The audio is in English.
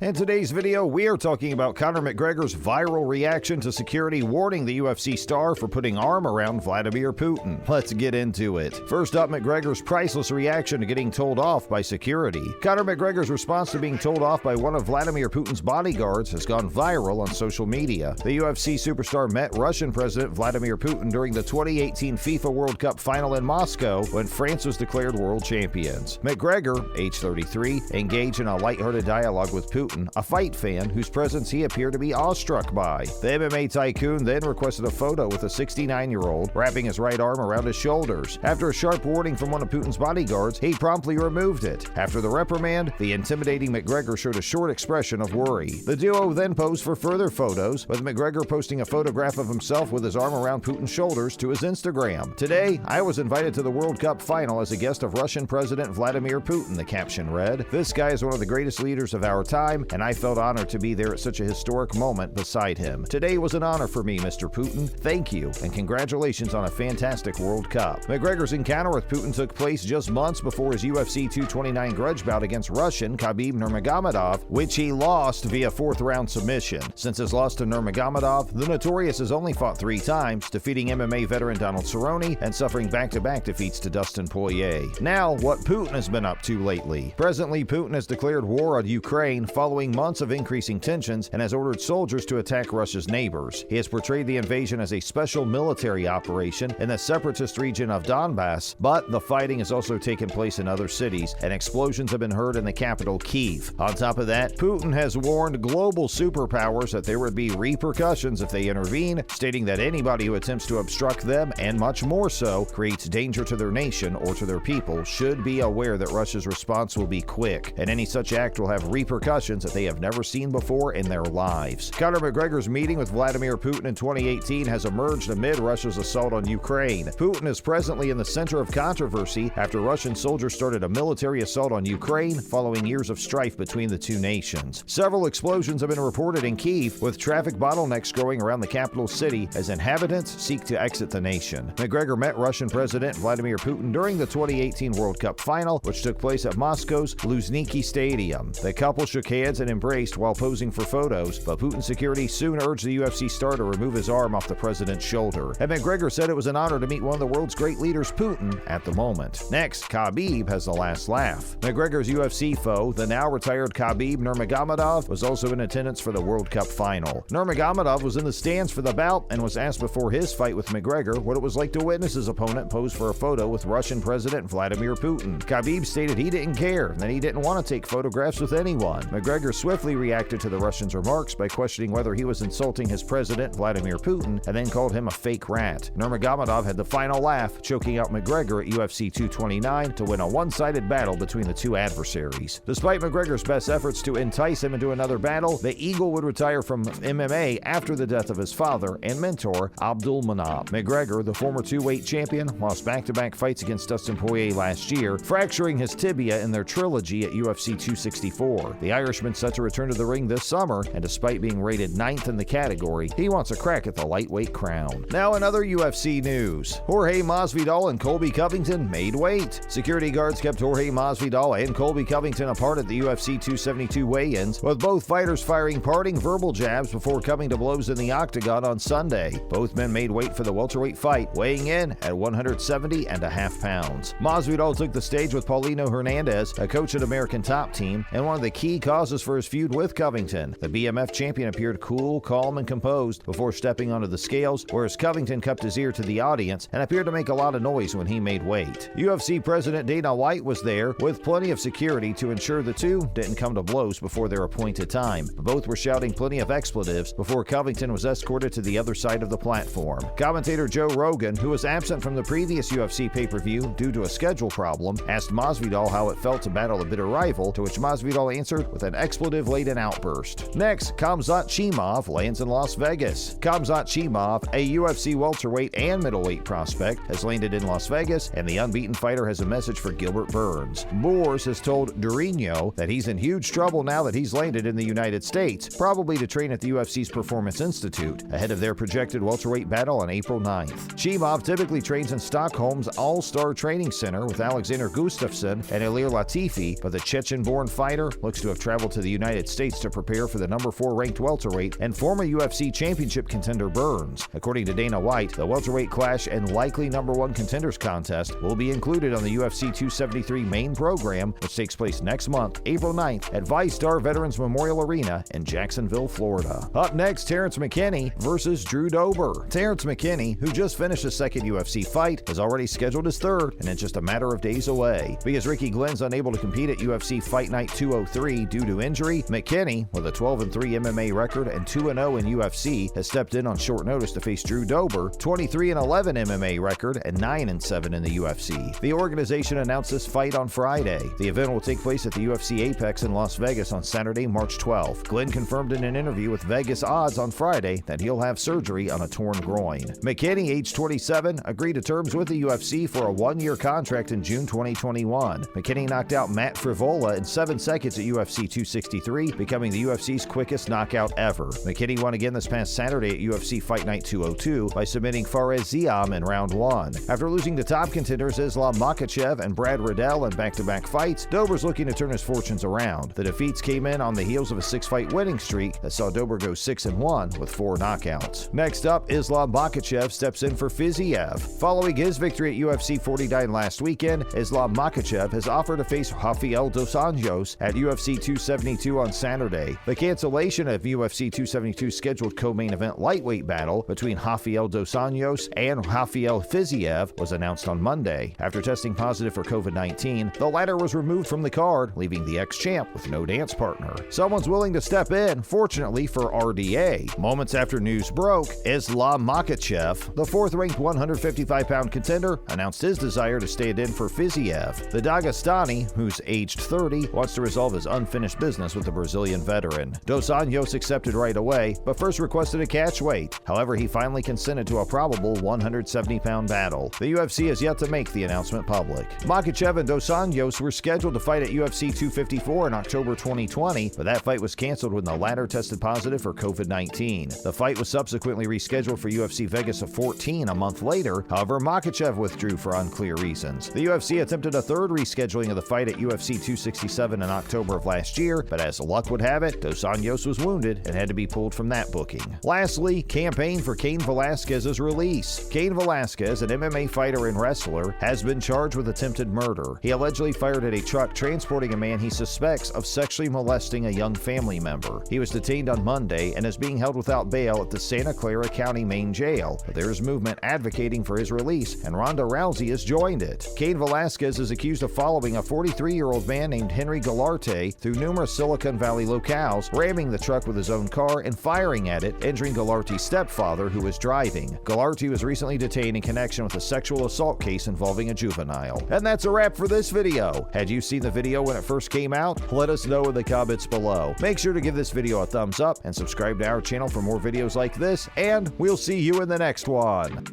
In today's video, we are talking about Conor McGregor's viral reaction to security warning the UFC star for putting arm around Vladimir Putin. Let's get into it. First up, McGregor's priceless reaction to getting told off by security. Conor McGregor's response to being told off by one of Vladimir Putin's bodyguards has gone viral on social media. The UFC superstar met Russian President Vladimir Putin during the 2018 FIFA World Cup final in Moscow when France was declared world champions. McGregor, age 33, engaged in a lighthearted dialogue with Putin, a fight fan whose presence he appeared to be awestruck by. The MMA tycoon then requested a photo with a 69-year-old, wrapping his right arm around his shoulders. After a sharp warning from one of Putin's bodyguards, he promptly removed it. After the reprimand, the intimidating McGregor showed a short expression of worry. The duo then posed for further photos, with McGregor posting a photograph of himself with his arm around Putin's shoulders to his Instagram. "Today, I was invited to the World Cup final as a guest of Russian President Vladimir Putin," the caption read. "This guy is one of the greatest leaders of our time, and I felt honored to be there at such a historic moment beside him. Today was an honor for me, Mr. Putin. Thank you, and congratulations on a fantastic World Cup." McGregor's encounter with Putin took place just months before his UFC 229 grudge bout against Russian Khabib Nurmagomedov, which he lost via fourth-round submission. Since his loss to Nurmagomedov, the Notorious has only fought 3 times, defeating MMA veteran Donald Cerrone and suffering back-to-back defeats to Dustin Poirier. Now, what Putin has been up to lately. Presently, Putin has declared war on Ukraine following months of increasing tensions and has ordered soldiers to attack Russia's neighbors. He has portrayed the invasion as a special military operation in the separatist region of Donbass, but the fighting has also taken place in other cities, and explosions have been heard in the capital, Kyiv. On top of that, Putin has warned global superpowers that there would be repercussions if they intervene, stating that anybody who attempts to obstruct them, and much more so, creates danger to their nation or to their people, should be aware that Russia's response will be quick, and any such act will have repercussions that they have never seen before in their lives. Conor McGregor's meeting with Vladimir Putin in 2018 has emerged amid Russia's assault on Ukraine. Putin is presently in the center of controversy after Russian soldiers started a military assault on Ukraine following years of strife between the two nations. Several explosions have been reported in Kyiv, with traffic bottlenecks growing around the capital city as inhabitants seek to exit the nation. McGregor met Russian President Vladimir Putin during the 2018 World Cup final, which took place at Moscow's Luzhniki Stadium. The couple shook hands and embraced while posing for photos, but Putin's security soon urged the UFC star to remove his arm off the president's shoulder. And McGregor said it was an honor to meet one of the world's great leaders, Putin, at the moment. Next, Khabib has the last laugh. McGregor's UFC foe, the now retired Khabib Nurmagomedov, was also in attendance for the World Cup final. Nurmagomedov was in the stands for the bout and was asked before his fight with McGregor what it was like to witness his opponent pose for a photo with Russian President Vladimir Putin. Khabib stated he didn't care and that he didn't want to take photographs with anyone. McGregor swiftly reacted to the Russian's remarks by questioning whether he was insulting his president, Vladimir Putin, and then called him a fake rat. Nurmagomedov had the final laugh, choking out McGregor at UFC 229 to win a one-sided battle between the two adversaries. Despite McGregor's best efforts to entice him into another battle, the Eagle would retire from MMA after the death of his father and mentor, Abdulmanap. McGregor, the former two-weight champion, lost back-to-back fights against Dustin Poirier last year, fracturing his tibia in their trilogy at UFC 264. The Irishman set to return to the ring this summer, and despite being rated 9th in the category, he wants a crack at the lightweight crown. Now in other UFC news, Jorge Masvidal and Colby Covington made weight. Security guards kept Jorge Masvidal and Colby Covington apart at the UFC 272 weigh-ins, with both fighters firing parting verbal jabs before coming to blows in the octagon on Sunday. Both men made weight for the welterweight fight, weighing in at 170.5 pounds. Masvidal took the stage with Paulino Hernandez, a coach at American Top Team, and one of the key causes for his feud with Covington. The BMF champion appeared cool, calm, and composed before stepping onto the scales, whereas Covington cupped his ear to the audience and appeared to make a lot of noise when he made weight. UFC President Dana White was there, with plenty of security to ensure the two didn't come to blows before their appointed time. Both were shouting plenty of expletives before Covington was escorted to the other side of the platform. Commentator Joe Rogan, who was absent from the previous UFC pay-per-view due to a schedule problem, asked Masvidal how it felt to battle a bitter rival, to which Masvidal answered with an expletive-laden outburst. Next, Khamzat Chimaev lands in Las Vegas. Khamzat Chimaev, a UFC welterweight and middleweight prospect, has landed in Las Vegas, and the unbeaten fighter has a message for Gilbert Burns. Boers has told Durinho that he's in huge trouble now that he's landed in the United States, probably to train at the UFC's Performance Institute, ahead of their projected welterweight battle on April 9th. Chimaev typically trains in Stockholm's All-Star Training Center with Alexander Gustafsson and Ilir Latifi, but the Chechen-born fighter looks to have traveled travel to the United States to prepare for the number 4 ranked welterweight and former UFC championship contender Burns. According to Dana White, the welterweight clash and likely number 1 contenders contest will be included on the UFC 273 main program, which takes place next month, April 9th, at VyStar Veterans Memorial Arena in Jacksonville, Florida. Up next, Terrence McKinney versus Drew Dober. Terrence McKinney, who just finished his second UFC fight, has already scheduled his third, and it's just a matter of days away. Because Ricky Glenn's unable to compete at UFC Fight Night 203 due to injury, McKinney, with a 12-3 MMA record and 2-0 in UFC, has stepped in on short notice to face Drew Dober, 23-11 MMA record and 9-7 in the UFC. The organization announced this fight on Friday. The event will take place at the UFC Apex in Las Vegas on Saturday, March 12th. Glenn confirmed in an interview with Vegas Odds on Friday that he'll have surgery on a torn groin. McKinney, age 27, agreed to terms with the UFC for a 1-year contract in June 2021. McKinney knocked out Matt Frivola in 7 seconds at UFC 263, becoming the UFC's quickest knockout ever. McKinney won again this past Saturday at UFC Fight Night 202 by submitting Fares Ziam in round 1. After losing to top contenders Islam Makhachev and Brad Riddell in back-to-back fights, Dober's looking to turn his fortunes around. The defeats came in on the heels of a 6-fight winning streak that saw Dober go 6-1 with 4 knockouts. Next up, Islam Makhachev steps in for Fiziev. Following his victory at UFC 49 last weekend, Islam Makhachev has offered to face Rafael dos Anjos at UFC 272 on Saturday. The cancellation of UFC 272's scheduled co-main event lightweight battle between Rafael dos Anjos and Rafael Fiziev was announced on Monday. After testing positive for COVID-19, the latter was removed from the card, leaving the ex-champ with no dance partner. Someone's willing to step in, fortunately for RDA. Moments after news broke, Islam Makhachev, the 4th-ranked 155-pound contender, announced his desire to stand in for Fiziev. The Dagestani, who's aged 30, wants to resolve his unfinished business with the Brazilian veteran. Dos Anjos accepted right away, but first requested a catch weight. However, he finally consented to a probable 170-pound battle. The UFC has yet to make the announcement public. Makhachev and Dos Anjos were scheduled to fight at UFC 254 in October 2020, but that fight was canceled when the latter tested positive for COVID-19. The fight was subsequently rescheduled for UFC Vegas 14 a month later. However, Makhachev withdrew for unclear reasons. The UFC attempted a third rescheduling of the fight at UFC 267 in October of last year, but as luck would have it, Dos Anjos was wounded and had to be pulled from that booking. Lastly, campaign for Cain Velasquez's release. Cain Velasquez, an MMA fighter and wrestler, has been charged with attempted murder. He allegedly fired at a truck transporting a man he suspects of sexually molesting a young family member. He was detained on Monday and is being held without bail at the Santa Clara County Main Jail, but there is movement advocating for his release, and Ronda Rousey has joined it. Cain Velasquez is accused of following a 43-year-old man named Henry Galarte through numerous Silicon Valley locales, ramming the truck with his own car and firing at it, injuring Galarte's stepfather, who was driving. Galarte was recently detained in connection with a sexual assault case involving a juvenile. And that's a wrap for this video. Had you seen the video when it first came out? Let us know in the comments below. Make sure to give this video a thumbs up and subscribe to our channel for more videos like this, and we'll see you in the next one.